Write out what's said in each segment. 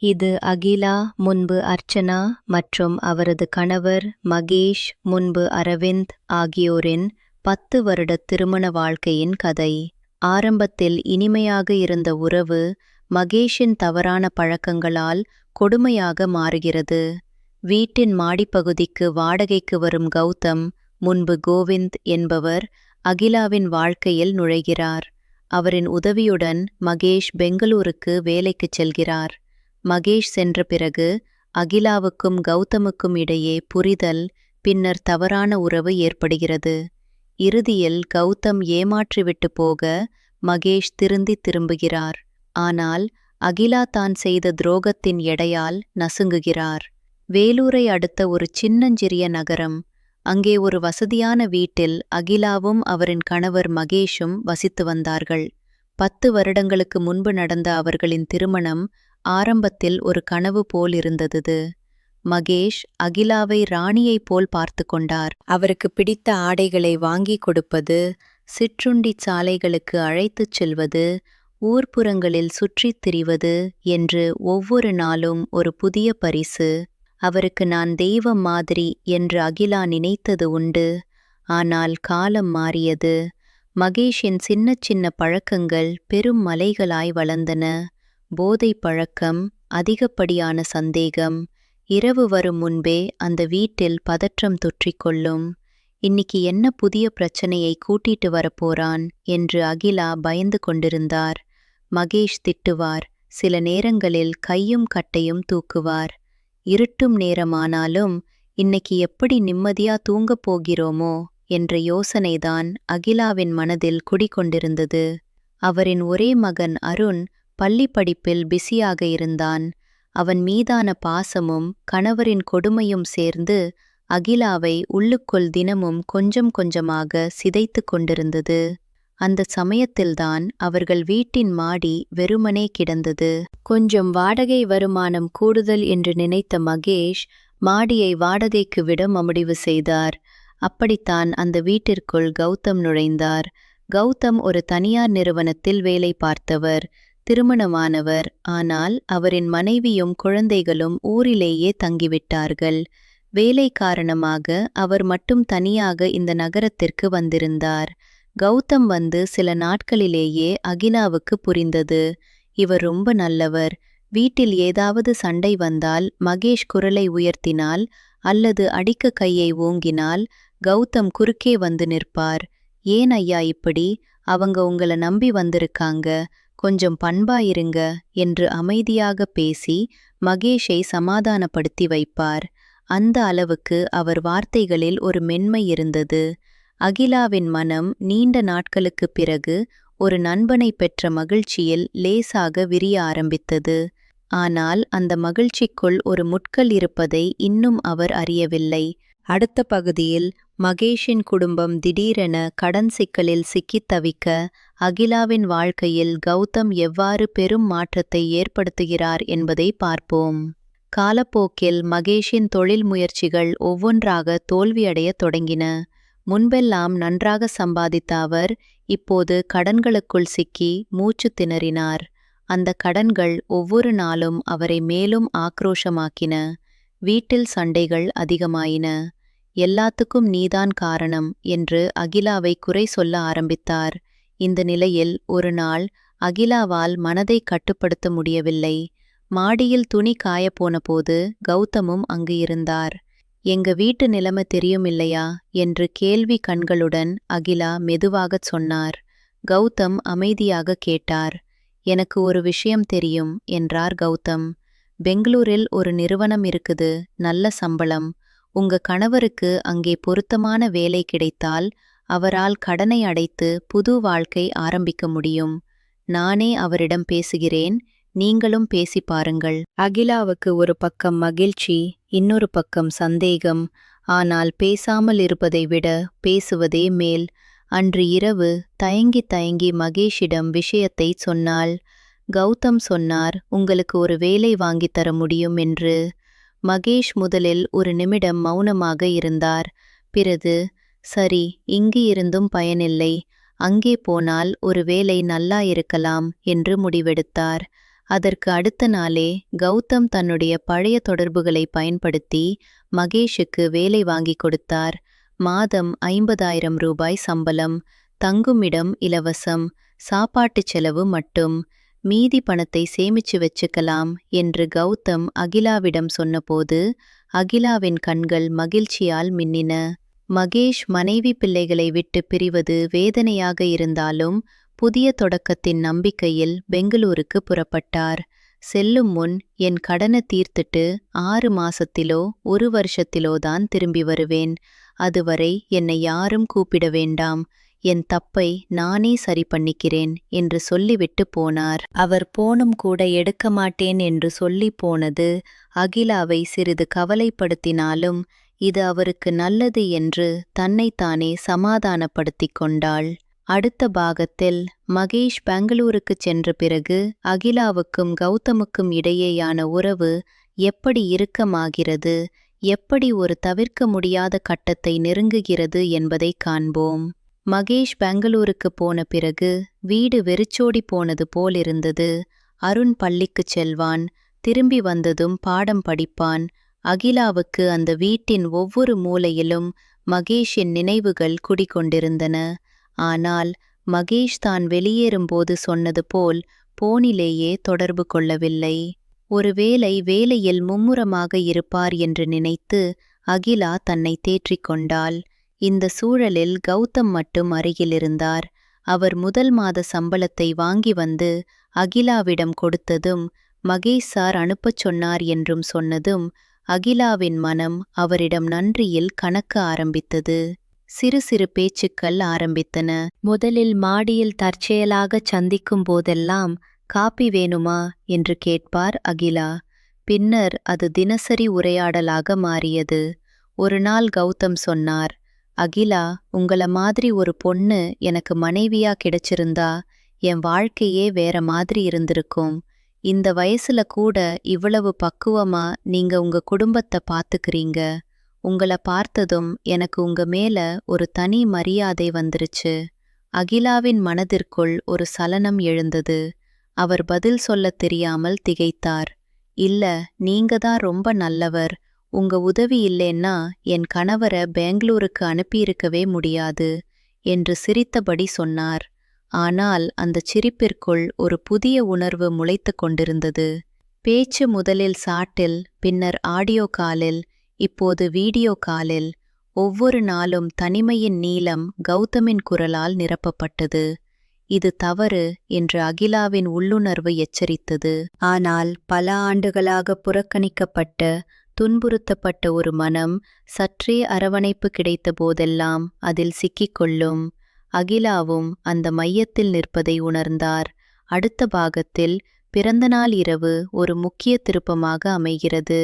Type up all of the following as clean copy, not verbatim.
இது அகிலா, முன்பு அர்ச்சனா மற்றும் அவரது கணவர் மகேஷ், முன்பு அரவிந்த் ஆகியோரின் 10 வருட திருமண வாழ்க்கையின் கதை. ஆரம்பத்தில் இனிமையாக இருந்த உறவு மகேஷின் தவறான பழக்கங்களால் கொடுமையாக மாறுகிறது. வீட்டின் மாடிப்பகுதிக்கு வாடகைக்கு வரும் கௌதம், முன்பு கோவிந்த் என்பவர், அகிலாவின் வாழ்க்கையில் நுழைகிறார். அவரின் உதவியுடன் மகேஷ் பெங்களூருக்கு வேலைக்குச் செல்கிறார். மகேஷ் சென்ற பிறகு அகிலாவுக்கும் கௌதமுக்கும் இடையே புரிதல், பின்னர் தவறான உறவு ஏற்படுகிறது. இறுதியில் கௌதம் ஏமாற்றிவிட்டு போக மகேஷ் திரும்புகிறார். ஆனால் அகிலா தான் செய்த துரோகத்தின் எடையால் நசுங்குகிறார். வேலூரை அடுத்த ஒரு சின்னஞ்சிறிய நகரம். அங்கே ஒரு வசதியான வீட்டில் அகிலாவும் அவரின் கணவர் மகேஷும் வசித்து வந்தார்கள். 10 வருடங்களுக்கு முன்பு நடந்த அவர்களின் திருமணம் ஆரம்பத்தில் ஒரு கனவு போல் இருந்தது. மகேஷ் அகிலாவை ராணியைப் போல் பார்த்து கொண்டார். அவருக்கு பிடித்த ஆடைகளை வாங்கிக் கொடுப்பது, சிற்றுண்டி சாலைகளுக்கு அழைத்துச் செல்வது, ஊர்ப்புறங்களில் சுற்றித் திரிவது என்று ஒவ்வொரு நாளும் ஒரு புதிய பரிசு. அவருக்கு நான் தெய்வம் மாதிரி என்று அகிலா நினைத்தது உண்டு. ஆனால் காலம் மாறியது. மகேஷின் சின்ன சின்ன பழக்கங்கள் பெரும் மலைகளாய் வளர்ந்தன. போதை பழக்கம், அதிகப்படியான சந்தேகம், இரவு வரும் முன்பே அந்த வீட்டில் பதற்றம் தொற்றிக்கொள்ளும். இன்னைக்கு என்ன புதிய பிரச்சனையை கூட்டிட்டு வரப்போறான் என்று அகிலா பயந்து கொண்டிருந்தார். மகேஷ் திட்டுவார், சில நேரங்களில் கையும் கட்டையும் தூக்குவார். இருட்டும் நேரமானாலும் இன்னைக்கு எப்படி நிம்மதியா தூங்கப் போகிறோமோ என்ற யோசனைதான் அகிலாவின் மனதில் குடிகொண்டிருந்தது. அவரின் ஒரே மகன் அருண் பள்ளி படிப்பில் பிஸியாக இருந்தான். அவன் மீதான பாசமும் கணவரின் கொடுமையும் சேர்ந்து அகிலாவை உள்ளுக்குள் தினமும் கொஞ்சம் கொஞ்சமாக சிதைத்து கொண்டிருந்தது. அந்த சமயத்தில்தான் அவர்கள் வீட்டின் மாடி வெறுமனே கிடந்தது. கொஞ்சம் வாடகை வருமானம் கூடுதல் என்று நினைத்த மகேஷ் மாடியை வாடகைக்கு விட முடிவு செய்தார். அப்படித்தான் அந்த வீட்டிற்குள் கௌதம் நுழைந்தார். கௌதம் ஒரு தனியார் நிறுவனத்தில் வேலை பார்த்தவர், திருமணமானவர். ஆனால் அவரின் மனைவியும் குழந்தைகளும் ஊரிலேயே தங்கிவிட்டார்கள். வேலை காரணமாக அவர் மட்டும் தனியாக இந்த நகரத்திற்கு வந்திருந்தார். கௌதம் வந்து சில நாட்களிலேயே அகிலாவுக்கு புரிந்தது, இவர் ரொம்ப நல்லவர். வீட்டில் ஏதாவது சண்டை வந்தால், மகேஷ் குரலை உயர்த்தினால் அல்லது அடிக்க கையை ஓங்கினால் கௌதம் குறுக்கே வந்து நிற்பார். ஏன் ஐயா இப்படி? அவங்க உங்களை நம்பி வந்திருக்காங்க, கொஞ்சம் பண்பாயிருங்க என்று அமைதியாக பேசி மகேஷை சமாதானப்படுத்தி வைப்பார். அந்த அளவுக்கு அவர் வார்த்தைகளில் ஒரு மென்மை இருந்தது. அகிலாவின் மனம் நீண்ட நாட்களுக்குப் பிறகு ஒரு நண்பனை பெற்ற மகிழ்ச்சியில் லேசாக விரிய ஆரம்பித்தது. ஆனால் அந்த மகிழ்ச்சிக்குள் ஒரு முட்கள் இருப்பதை இன்னும் அவர் அறியவில்லை. அடுத்த பகுதியில் மகேஷின் குடும்பம் திடீரென கடன் சிக்கலில் சிக்கித் தவிக்க, அகிலாவின் வாழ்க்கையில் கௌதம் எவ்வாறு பெரும் மாற்றத்தை ஏற்படுத்துகிறார் என்பதை பார்ப்போம். காலப்போக்கில் மகேஷின் தொழில் முயற்சிகள் ஒவ்வொன்றாக தோல்வியடையத் தொடங்கின. முன்பெல்லாம் நன்றாக சம்பாதித்த அவர் இப்போது கடன்களுக்குள் சிக்கி மூச்சு திணறினார். அந்த கடன்கள் ஒவ்வொரு நாளும் அவரை மேலும் ஆக்ரோஷமாக்கின. வீட்டில் சண்டைகள் அதிகமாயின. எல்லாத்துக்கும் நீதான் காரணம் என்று அகிலாவை குறை சொல்ல ஆரம்பித்தார். இந்த நிலையில் ஒரு நாள் அகிலாவால் மனதை கட்டுப்படுத்த முடியவில்லை. மாடியில் துணி காயப்போன போது கௌதமும் அங்கு இருந்தார். எங்க வீட்டு நிலைமை தெரியும் இல்லையா என்று கேள்வி கண்களுடன் அகிலா மெதுவாகச் சொன்னார். கௌதம் அமைதியாக கேட்டார். எனக்கு ஒரு விஷயம் தெரியும் என்றார் கௌதம். பெங்களூரில் ஒரு நிறுவனம் இருக்குது, நல்ல சம்பளம். உங்க கணவருக்கு அங்கே பொருத்தமான வேலை கிடைத்தால் அவரால் கடனை அடைத்து புது வாழ்க்கை ஆரம்பிக்க முடியும். நானே அவரிடம் பேசுகிறேன், நீங்களும் பேசி பாருங்கள். அகிலாவுக்கு ஒரு பக்கம் மகிழ்ச்சி, இன்னொரு பக்கம் சந்தேகம். ஆனால் பேசாமல் இருப்பதை விட பேசுவதே மேல். அன்று இரவு தயங்கி தயங்கி மகேஷிடம் விஷயத்தை சொன்னாள். கௌதம் சொன்னார், உங்களுக்கு ஒரு வேலை வாங்கித்தர முடியும் என்று. மகேஷ் முதலில் ஒரு நிமிடம் மௌனமாக இருந்தார். பிறகு, சரி, இங்கு இருந்தும் பயனில்லை, அங்கே போனால் ஒரு வேலை நல்லா இருக்கலாம் என்று முடிவெடுத்தார். அதற்கு அடுத்த நாளே கௌதம் தன்னுடைய பழைய தொடர்புகளை பயன்படுத்தி மகேஷுக்கு வேலை வாங்கிக் கொடுத்தார். மாதம் 50,000 ரூபாய் சம்பளம், தங்குமிடம் இலவசம், சாப்பாட்டுச் செலவு மட்டும், மீதி பணத்தை சேமிச்சு வச்சுக்கலாம் என்று கௌதம் அகிலாவிடம் சொன்னபோது அகிலாவின் கண்கள் மகிழ்ச்சியால் மின்னின. மகேஷ் மனைவி பிள்ளைகளை விட்டு பிரிவது வேதனையாக இருந்தாலும் புதிய தொடக்கத்தின் நம்பிக்கையில் பெங்களூருக்கு புறப்பட்டார். செல்லும் முன் என் கடனை தீர்த்துட்டு 6 மாசத்திலோ 1 வருஷத்திலோ தான் திரும்பி வருவேன். அதுவரை என்னை யாரும் கூப்பிட வேண்டாம். என் தப்பை நானே சரி பண்ணிக்கிறேன் என்று சொல்லிவிட்டு போனார். அவர் போனும் கூட எடுக்க மாட்டேன் என்று சொல்லி போனது அகிலாவை சிறிது கவலைப்படுத்தினாலும் இது அவருக்கு நல்லது என்று தன்னைத்தானே சமாதானப்படுத்திக் கொண்டாள். அடுத்த பாகத்தில் மகேஷ் பெங்களூருக்கு சென்ற பிறகு அகிலாவுக்கும் கௌதமுக்கும் இடையேயான உறவு எப்படி இறுக்கமாகிறது, எப்படி ஒரு தவிர்க்க முடியாத கட்டத்தை நெருங்குகிறது என்பதை காண்போம். மகேஷ் பெங்களூருக்கு போன பிறகு வீடு வெறிச்சோடி போனது போலிருந்தது. அருண் பள்ளிக்குச் செல்வான், திரும்பி வந்ததும் பாடம் படிப்பான். அகிலாவுக்கு அந்த வீட்டின் ஒவ்வொரு மூலையிலும் மகேஷின் நினைவுகள் குடிகொண்டிருந்தன. ஆனால் மகேஷ் தான் வெளியேறும்போது சொன்னது போல் போனிலேயே தொடர்பு கொள்ளவில்லை. ஒருவேளை வேலையில் மும்முரமாக இருப்பார் என்று நினைத்து அகிலா தன்னை தேற்றிக்கொண்டாள். இந்த சூழலில் கௌதம் மட்டும் அருகிலிருந்தார். அவர் முதல் மாத சம்பளத்தை வாங்கி வந்து அகிலாவிடம் கொடுத்ததும் மகேஷ் சார் அனுப்பச் சொன்னார் என்றும் சொன்னதும் அகிலாவின் மனம் அவரிடம் நன்றியில் கணக்க ஆரம்பித்தது. சிறு சிறு பேச்சுக்கள் ஆரம்பித்தன. முதலில் மாடியில் தற்செயலாகச் சந்திக்கும் போதெல்லாம் காப்பி வேணுமா என்று கேட்பார் அகிலா. பின்னர் அது தினசரி உரையாடலாக மாறியது. ஒரு நாள் கௌதம் சொன்னார், அகிலா, உங்கள மாதிரி ஒரு பொண்ணு எனக்கு மனைவியா கிடைச்சிருந்தா என் வாழ்க்கையே வேற மாதிரி இருந்திருக்கும். இந்த வயசுல கூட இவ்வளவு பக்குவமா நீங்க உங்க குடும்பத்தை பாத்துக்கிறீங்க. உங்கள பார்த்ததும் எனக்கு உங்க மேல ஒரு தனி மரியாதை வந்துருச்சு. அகிலாவின் மனதிற்குள் ஒரு சலனம் எழுந்தது. அவர் பதில் சொல்லத் தெரியாமல் திகைத்தார். இல்ல, நீங்க தான் ரொம்ப நல்லவர். உங்க உதவி இல்லேன்னா என் கணவரை பெங்களூருக்கு அனுப்பியிருக்கவே முடியாது என்று சிரித்தபடி சொன்னார். ஆனால் அந்தச் சிரிப்பிற்குள் ஒரு புதிய உணர்வு முளைத்து கொண்டிருந்தது. பேச்சு முதலில் சாட்டில், பின்னர் ஆடியோ காலில், இப்போது வீடியோ காலில். ஒவ்வொரு நாளும் தனிமையின் நீளம் கௌதமின் குரலால் நிரப்பப்பட்டது. இது தவறு என்று அகிலாவின் உள்ளுணர்வு எச்சரித்தது. ஆனால் பல ஆண்டுகளாக புறக்கணிக்கப்பட்ட, துன்புறுத்தப்பட்ட ஒரு மனம் சற்றே அரவணைப்பு கிடைத்த போதெல்லாம் அதில் சிக்கிக்கொள்ளும். அகிலாவும் அந்த மையத்தில் நிற்பதை உணர்ந்தார். அடுத்த பாகத்தில் பிறந்தநாள் இரவு ஒரு முக்கிய திருப்பமாக அமைகிறது.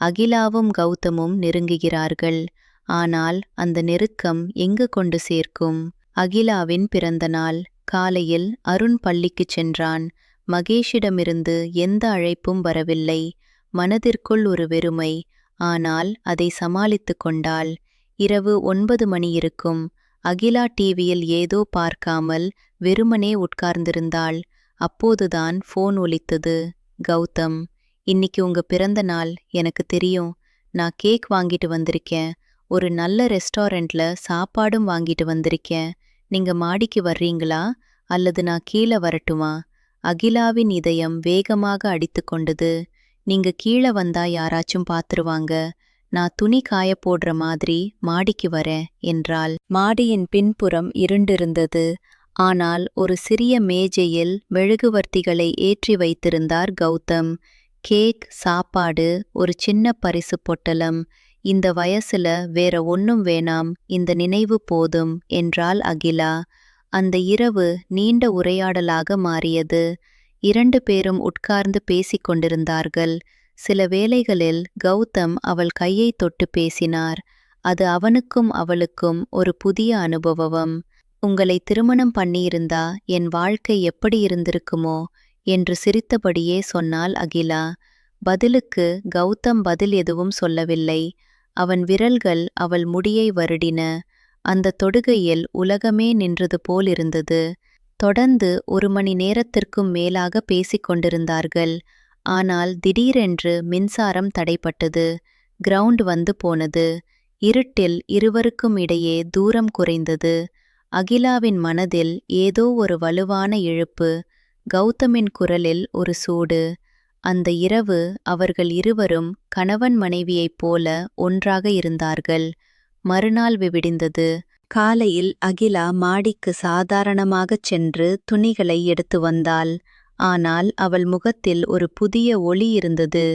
அகிலாவும் கௌதமும் நெருங்குகிறார்கள். ஆனால் அந்த நெருக்கம் எங்கு கொண்டு சேர்க்கும்? அகிலாவின் பிறந்தநாள். காலையில் அருண் பள்ளிக்குச் சென்றான். மகேஷிடமிருந்து எந்த அழைப்பும் வரவில்லை. மனதிற்குள் ஒரு வெறுமை. ஆனால் அதை சமாளித்து கொண்டாள். இரவு 9 மணி இருக்கும். அகிலா டிவியில் ஏதோ பார்க்காமல் வெறுமனே உட்கார்ந்திருந்தாள். அப்போதுதான் ஃபோன் ஒலித்தது. கௌதம், இன்னைக்கு உங்க பிறந்த நாள், எனக்கு தெரியும். நான் கேக் வாங்கிட்டு வந்திருக்கேன். ஒரு நல்ல ரெஸ்டாரண்ட்ல சாப்பாடும் வாங்கிட்டு வந்திருக்கேன். நீங்க மாடிக்கு வர்றீங்களா அல்லது நான் கீழே வரட்டுமா? அகிலாவின் இதயம் வேகமாக அடித்து கொண்டது. நீங்க கீழே வந்தா யாராச்சும் பாத்துருவாங்க. நான் துணி காய போடுற மாதிரி மாடிக்கு வரேன் என்றாள். மாடியின் பின்புறம் இருண்டிருந்தது. ஆனால் ஒரு சிறிய மேஜையில் மெழுகுவர்த்திகளை ஏற்றி வைத்திருந்தார் கௌதம். கேக், சாப்பாடு, ஒரு சின்ன பரிசு பொட்டலம். இந்த வயசுல வேற ஒன்னும் வேணாம், இந்த நினைவு போதும் என்றாள் அகிலா. அந்த இரவு நீண்ட உரையாடலாக மாறியது. 2 பேரும் உட்கார்ந்து பேசிக் கொண்டிருந்தார்கள். சில வேளைகளில் கௌதம் அவள் கையை தொட்டு பேசினார். அது அவனுக்கும் அவளுக்கும் ஒரு புதிய அனுபவம். உங்களை திருமணம் பண்ணியிருந்தா என் வாழ்க்கை எப்படி இருந்திருக்குமோ என்று சிரித்தபடியே சொன்னாள் அகிலா. பதிலுக்கு கௌதம் பதில் எதுவும் சொல்லவில்லை. அவன் விரல்கள் அவள் முடியை வருடின. அந்த தொடுகையில் உலகமே நின்றது போலிருந்தது. தொடர்ந்து 1 மணி நேரத்திற்கும் மேலாக பேசிக் கொண்டிருந்தார்கள். ஆனால் திடீரென்று மின்சாரம் தடைப்பட்டது. கிரவுண்ட் வந்து போனது. இருட்டில் இருவருக்கும் இடையே தூரம் குறைந்தது. அகிலாவின் மனதில் ஏதோ ஒரு வலுவான இழுப்பு, கௌதமின் குரலில் ஒரு சூடு. அந்த இரவு அவர்கள் இருவரும் கணவன் மனைவியைப் போல ஒன்றாக இருந்தார்கள். மறுநாள் விடிந்தது. காலையில் அகிலா மாடிக்கு சாதாரணமாகச் சென்று துணிகளை எடுத்து வந்தாள். ஆனால் அவள் முகத்தில் ஒரு புதிய ஒளி இருந்தது.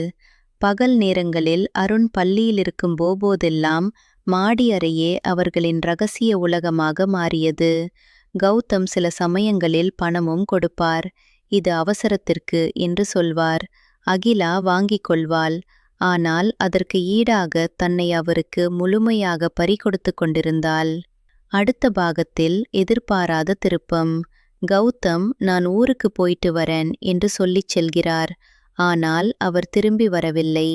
பகல் நேரங்களில் அருண் பள்ளியிலிருக்கும் போதெல்லாம் மாடி அறையே அவர்களின் இரகசிய உலகமாக மாறியது. கௌதம் சில சமயங்களில் பணமும் கொடுப்பார். இது அவசரத்திற்கு என்று சொல்வார். அகிலா வாங்கிக் கொள்வாள். ஆனால் அதற்கு ஈடாக தன்னை அவருக்கு முழுமையாக பறிகொடுத்து கொண்டிருந்தாள். அடுத்த பாகத்தில் எதிர்பாராத திருப்பம். கௌதம், நான் ஊருக்கு போயிட்டு வரேன் என்று சொல்லிச் செல்கிறார். ஆனால் அவர் திரும்பி வரவில்லை.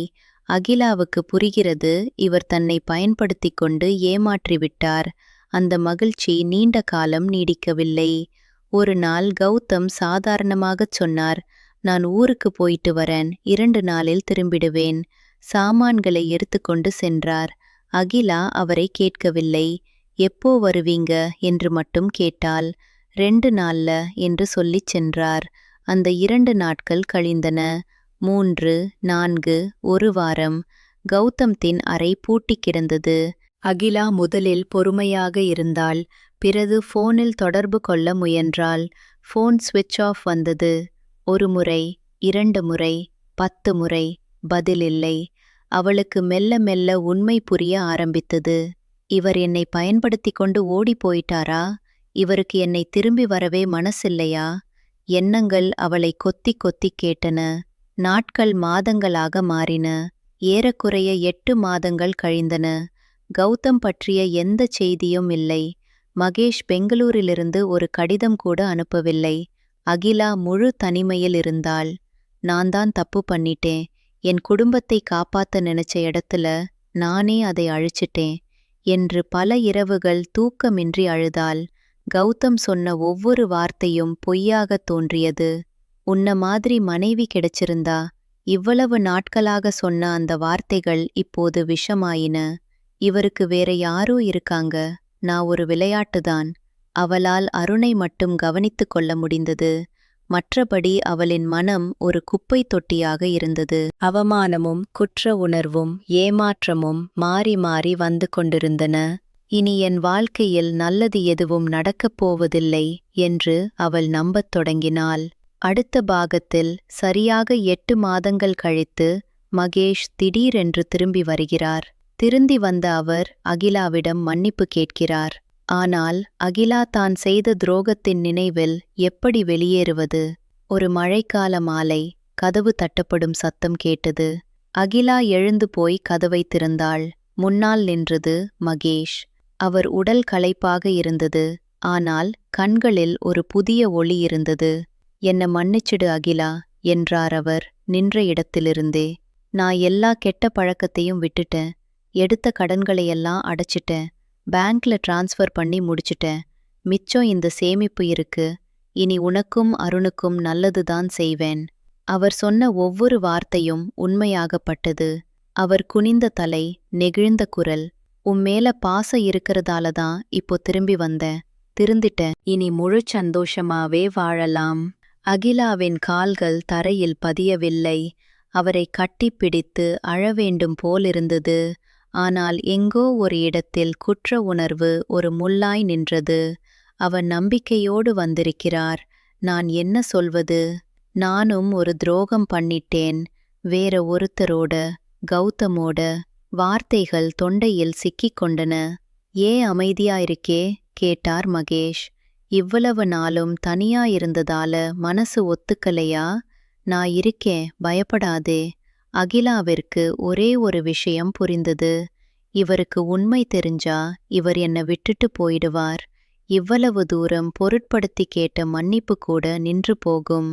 அகிலாவுக்கு புரிகிறது, இவர் தன்னை பயன்படுத்திக் கொண்டு ஏமாற்றிவிட்டார். அந்த மகிழ்ச்சி நீண்ட காலம் நீடிக்கவில்லை. ஒரு நாள் கௌதம் சாதாரணமாகச் சொன்னார், நான் ஊருக்கு போயிட்டு வரேன், 2 நாளில் திரும்பிடுவேன். சாமான்களை எடுத்துக்கொண்டு சென்றார். அகிலா அவரை கேட்கவில்லை. எப்போ வருவீங்க என்று மட்டும் கேட்டாள். 2 நாள்ல என்று சொல்லிச் சென்றார். அந்த 2 நாட்கள் கழிந்தன. 3, 4, 1 வாரம். கௌதம்தின் அறை பூட்டிக் கிடந்தது. அகிலா முதலில் பொறுமையாக இருந்தாள். பிறகு போனில் தொடர்பு கொள்ள முயன்றாள். போன் ஸ்விட்ச் ஆஃப் வந்தது. 1 முறை, 2 முறை, 10 முறை, பதிலில்லை. அவளுக்கு மெல்ல மெல்ல உண்மை புரிய ஆரம்பித்தது. இவர் என்னை பயன்படுத்திக் கொண்டு ஓடி போயிட்டாரா? இவருக்கு என்னை திரும்பி வரவே மனசில்லையா? எண்ணங்கள் அவளை கொத்தி கொத்தி கேட்டன. நாட்கள் மாதங்களாக மாறின. ஏறக்குறைய 8 மாதங்கள் கழிந்தன. கௌதம் பற்றிய எந்த செய்தியும் இல்லை. மகேஷ் பெங்களூரிலிருந்து ஒரு கடிதம் கூட அனுப்பவில்லை. அகிலா முழு தனிமையில் இருந்தாள். நான் தான் தப்பு பண்ணிட்டேன். என் குடும்பத்தை காப்பாத்த நினைச்ச இடத்துல நானே அதை அழிச்சிட்டேன் என்று பல இரவுகள் தூக்கமின்றி அழுதாள். கௌதம் சொன்ன ஒவ்வொரு வார்த்தையும் பொய்யாகத் தோன்றியது. உன்ன மாதிரி மனைவி கிடைச்சிருந்தா, இவ்வளவு நாட்களாக சொன்ன அந்த வார்த்தைகள் இப்போது விஷமாயின. இவருக்கு வேற யாரோ இருக்காங்க, நான் ஒரு விளையாட்டுதான். அவளால் அருணை மட்டும் கவனித்து கொள்ள முடிந்தது. மற்றபடி அவளின் மனம் ஒரு குப்பை தொட்டியாக இருந்தது. அவமானமும் குற்ற உணர்வும் ஏமாற்றமும் மாறி மாறி வந்து கொண்டிருந்தன. இனி என் வாழ்க்கையில் நல்லது எதுவும் நடக்கப் போவதில்லை என்று அவள் நம்பத் தொடங்கினாள். அடுத்த பாகத்தில் சரியாக 8 மாதங்கள் கழித்து மகேஷ் திடீரென்று திரும்பி வருகிறார். திரும்பி வந்த அவர் அகிலாவிடம் மன்னிப்பு கேட்கிறார். ஆனால் அகிலா தான் செய்த துரோகத்தின் நினைவில் எப்படி வெளியேறுவது? ஒரு மழைக்கால மாலை, கதவு தட்டப்படும் சத்தம் கேட்டது. அகிலா எழுந்து போய் கதவை திறந்தாள். முன்னால் நின்றது மகேஷ். அவர் உடல் களைப்பாக இருந்தது. ஆனால் கண்களில் ஒரு புதிய ஒளி இருந்தது. என்ன மன்னிச்சிடு அகிலா என்றார் அவர் நின்ற இடத்திலிருந்தே. நான் எல்லா கெட்ட பழக்கத்தையும் விட்டுட்டேன். எடுத்த கடன்களையெல்லாம் அடைச்சிட்டேன். பேங்க்ல டிரான்ஸ்ஃபர் பண்ணி முடிச்சிட்டேன். மிச்சம் இந்த சேமிப்பு இருக்கு. இனி உனக்கும் அருணுக்கும் நல்லதுதான் செய்வேன். அவர் சொன்ன ஒவ்வொரு வார்த்தையும் உண்மையாகப்பட்டது. அவர் குனிந்த தலை, நெகிழ்ந்த குரல். உம்மேல பாசம் இருக்கிறதால தான் இப்போ திரும்பி வந்தேன். திருந்திட்டேன். இனி முழு சந்தோஷமாவே வாழலாம். அகிலாவின் கால்கள் தரையில் பதியவில்லை. அவரை கட்டிப்பிடித்து அழவேண்டும் போலிருந்தது. ஆனால் எங்கோ ஒரு இடத்தில் குற்ற உணர்வு ஒரு முள்ளாய் நின்றது. அவர் நம்பிக்கையோடு வந்திருக்கிறார். நான் என்ன சொல்வது? நானும் ஒரு துரோகம் பண்ணிட்டேன். வேற ஒருத்தரோட, கௌதமோட. வார்த்தைகள் தொண்டையில் சிக்கிக் கொண்டன. ஏன் அமைதியாயிருக்கே கேட்டார் மகேஷ். இவ்வளவு நாளும் தனியாயிருந்ததால மனசு ஒத்துக்கலையா? நான் இருக்கேன், பயப்படாதே. அகிலாவிற்கு ஒரே ஒரு விஷயம் புரிந்தது. இவருக்கு உண்மை தெரிஞ்சா இவர் என்னை விட்டுட்டு போயிடுவார். இவ்வளவு தூரம் பொருட்படுத்தி கேட்ட மன்னிப்பு கூட நின்று போகும்.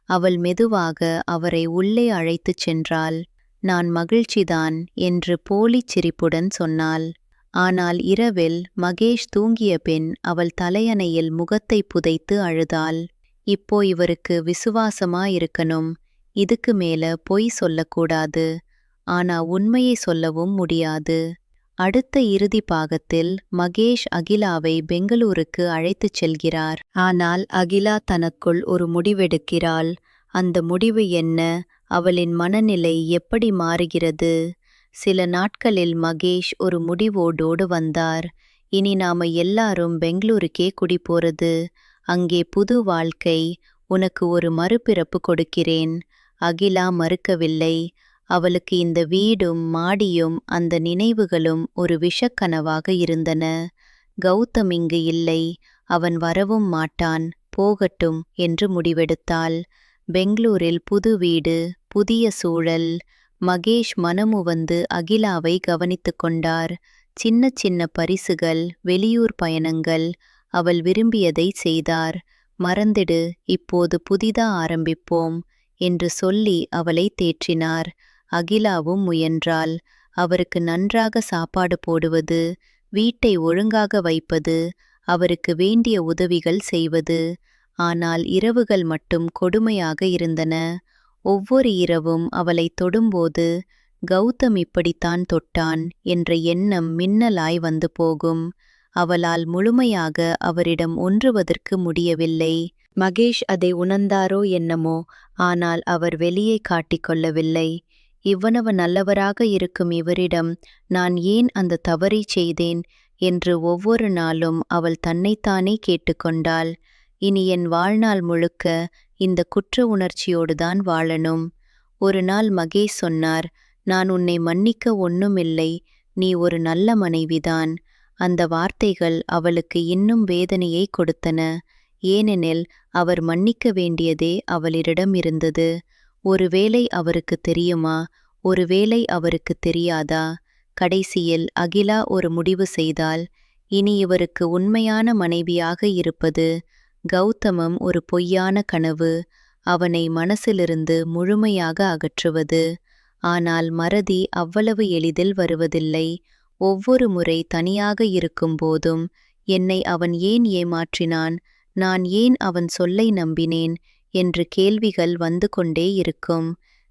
அவள் மெதுவாக அவரை உள்ளே அழைத்துச் சென்றாள். நான் மகிழ்ச்சிதான் என்று போலிச் சிரிப்புடன் சொன்னாள். ஆனால் இரவில் மகேஷ் தூங்கிய பின் அவள் தலையணையில் முகத்தை புதைத்து அழுதாள். இப்போ இவருக்கு விசுவாசமா இருக்கணும், இதுக்கு மேல பொய் சொல்லக்கூடாது, ஆனா உண்மையை சொல்லவும் முடியாது. அடுத்த இறுதி பாகத்தில் மகேஷ் அகிலாவை பெங்களூருக்கு அழைத்துச் செல்கிறார். ஆனால் அகிலா தனக்குள் ஒரு முடிவெடுக்கிறாள். அந்த முடிவு என்ன? அவளின் மனநிலை எப்படி மாறுகிறது? சில நாட்களில் மகேஷ் ஒரு முடிவோடோடு வந்தார். இனி நாம எல்லாரும் பெங்களூருக்கே குடிபோறது, அங்கே புது வாழ்க்கை, உனக்கு ஒரு மறுபிறப்பு கொடுக்கிறேன். அகிலா மறுக்கவில்லை. அவளுக்கு இந்த வீடும் மாடியும் அந்த நினைவுகளும் ஒரு விஷக்கனவாக இருந்தன. கௌதம் இங்கு இல்லை, அவன் வரவும் மாட்டான், போகட்டும் என்று முடிவெடுத்தாள். பெங்களூரில் புது வீடு, புதிய சூழல். மகேஷ் மனமுவந்து அகிலாவை கவனித்து கொண்டார். சின்ன சின்ன பரிசுகள், வெளியூர் பயணங்கள், அவள் விரும்பியதை செய்தார். மறந்திடு, இப்போது புதிதா ஆரம்பிப்போம் என்று சொல்லி அவளை தேற்றினார். அகிலாவும் முயன்றாள். அவருக்கு நன்றாக சாப்பாடு போடுவது, வீட்டை ஒழுங்காக வைப்பது, அவருக்கு வேண்டிய உதவிகள் செய்வது. ஆனால் இரவுகள் மட்டும் கொடுமையாக இருந்தன. ஒவ்வொரு இரவும் அவளை தொடும்போது, கௌதம் இப்படித்தான் தொட்டான் என்ற எண்ணம் மின்னலாய் வந்து போகும். அவளால் முழுமையாக அவரிடம் ஒன்றுவதற்கு முடியவில்லை. மகேஷ் அதை உணர்ந்தாரோ என்னமோ, ஆனால் அவர் வெளியே காட்டிக்கொள்ளவில்லை. இவ்வளவு நல்லவராக இருக்கும் இவரிடம் நான் ஏன் அந்த தவறை செய்தேன் என்று ஒவ்வொரு நாளும் அவள் தன்னைத்தானே கேட்டுக்கொண்டாள். இனி என் வாழ்நாள் முழுக்க இந்த குற்ற உணர்ச்சியோடுதான் வாழணும். ஒரு நாள் மகேஷ் சொன்னார், நான் உன்னை மன்னிக்க ஒண்ணுமில்லை, நீ ஒரு நல்ல மனைவிதான். அந்த வார்த்தைகள் அவளுக்கு இன்னும் வேதனையை கொடுத்தன. ஏனெனில் அவர் மன்னிக்க வேண்டியதே அவளிடம் இருந்தது. ஒருவேளை அவருக்கு தெரியுமா, ஒருவேளை அவருக்கு தெரியாதா? கடைசியில் அகிலா ஒரு முடிவு செய்தாள். இனி இவருக்கு உண்மையான மனைவியாக இருப்பது. கௌதமம் ஒரு பொய்யான கனவு, அவனை மனசிலிருந்து முழுமையாக அகற்றுவது. ஆனால் மறதி அவ்வளவு எளிதில் வருவதில்லை. ஒவ்வொரு முறை தனியாக இருக்கும் போதும், என்னை அவன் ஏன் ஏமாற்றினான், நான் ஏன் அவன் சொல்லை நம்பினேன் என்று கேள்விகள் வந்து கொண்டே இருக்கும்.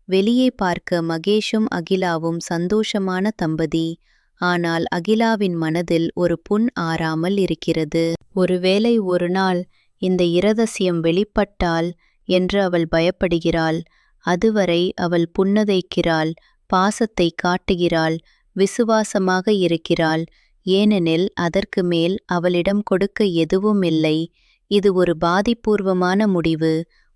வெளியே பார்க்க மகேஷும் அகிலாவும் சந்தோஷமான தம்பதி. ஆனால் அகிலாவின் மனதில் ஒரு புண் ஆறாமல் இருக்கிறது. ஒருவேளை ஒரு நாள் இந்த இரகசியம் வெளிப்பட்டால் என்று அவள் பயப்படுகிறாள். அதுவரை அவள் புன்னகைக்கிறாள், பாசத்தை காட்டுகிறாள், விசுவாசமாக இருக்கிறாள். ஏனெனில் அதற்கு மேல் அவளிடம் கொடுக்க எதுவும் இல்லை. இது ஒரு பாதிப்பூர்வமான முடிவு,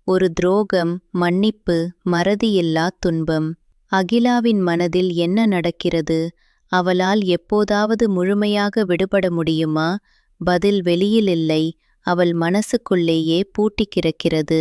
ஒரு துரோகம், மன்னிப்பு, மறதியில்லா துன்பம். அகிலாவின் மனதில் என்ன நடக்கிறது? அவளால் எப்போதாவது முழுமையாக விடுபட முடியுமா? பதில் வெளியில் இல்லை, அவள் மனசுக்குள்ளேயே பூட்டி கிடக்கிறது.